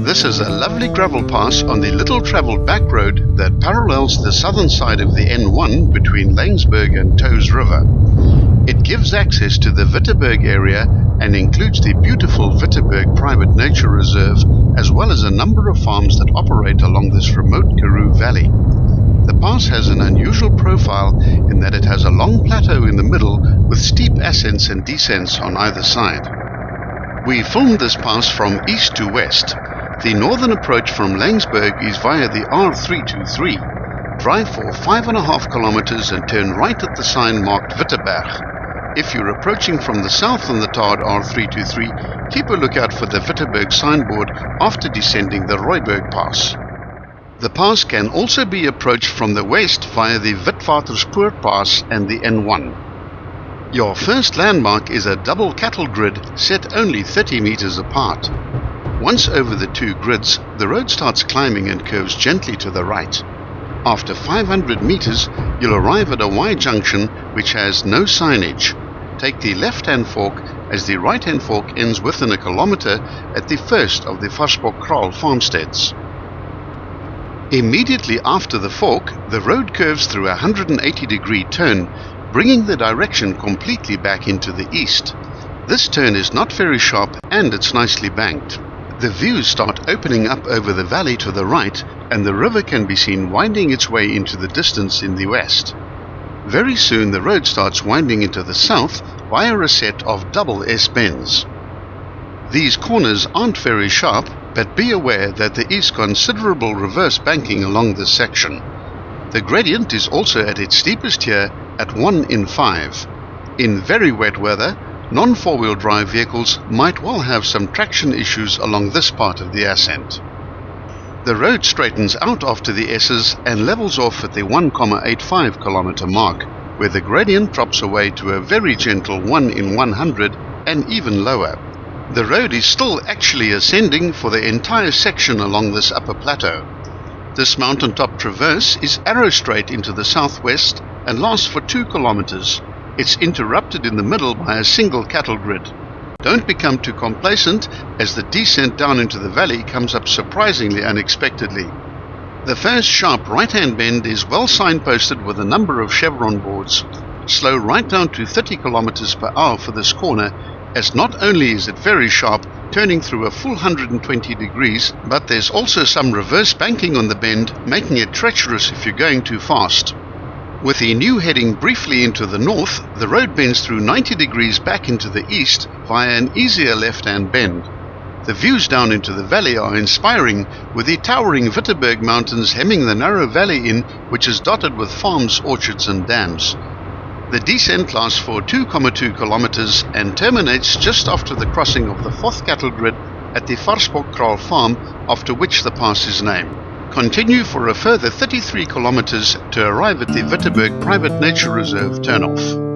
This is a lovely gravel pass on the little travelled back road that parallels the southern side of the N1 between Langsberg and Toes River. It gives access to the Witteberg area and includes the beautiful Witteberg Private Nature Reserve, as well as a number of farms that operate along this remote Karoo Valley. The pass has an unusual profile in that it has a long plateau in the middle with steep ascents and descents on either side. We filmed this pass from east to west. The northern approach from Langsberg is via the R323. Drive for 5.5 kilometers and turn right at the sign marked Witteberg. If you're approaching from the south on the tarred R323, keep a lookout for the Witteberg signboard after descending the Rooiberg Pass. The pass can also be approached from the west via the Witwaterspoort Pass and the N1. Your first landmark is a double cattle grid set only 30 meters apart. Once over the two grids, the road starts climbing and curves gently to the right. After 500 meters, you'll arrive at a Y junction which has no signage. Take the left-hand fork as the right-hand fork ends within a kilometer at the first of the Varsbokkraal farmsteads. Immediately after the fork, the road curves through a 180-degree turn, bringing the direction completely back into the east. This turn is not very sharp and it's nicely banked. The views start opening up over the valley to the right, and the river can be seen winding its way into the distance in the west. Very soon the road starts winding into the south via a set of double S-bends. These corners aren't very sharp, but be aware that there is considerable reverse banking along this section. The gradient is also at its steepest here at 1 in 5. In very wet weather, non-four-wheel drive vehicles might well have some traction issues along this part of the ascent. The road straightens out after the S's and levels off at the 1,85 kilometer mark, where the gradient drops away to a very gentle 1 in 100 and even lower. The road is still actually ascending for the entire section along this upper plateau. This mountaintop traverse is arrow straight into the southwest and lasts for 2 kilometers. It's interrupted in the middle by a single cattle grid. Don't become too complacent, as the descent down into the valley comes up surprisingly unexpectedly. The first sharp right-hand bend is well signposted with a number of chevron boards. Slow right down to 30 kilometers per hour for this corner, as not only is it very sharp, turning through a full 120 degrees, but there's also some reverse banking on the bend, making it treacherous if you're going too fast. With the new heading briefly into the north, the road bends through 90 degrees back into the east via an easier left-hand bend. The views down into the valley are inspiring, with the towering Witteberg Mountains hemming the narrow valley in, which is dotted with farms, orchards and dams. The descent lasts for 2,2 kilometers and terminates just after the crossing of the 4th cattle grid at the Varsbokkraal farm, after which the pass is named. Continue for a further 33 kilometers to arrive at the Witteberg Private Nature Reserve turnoff.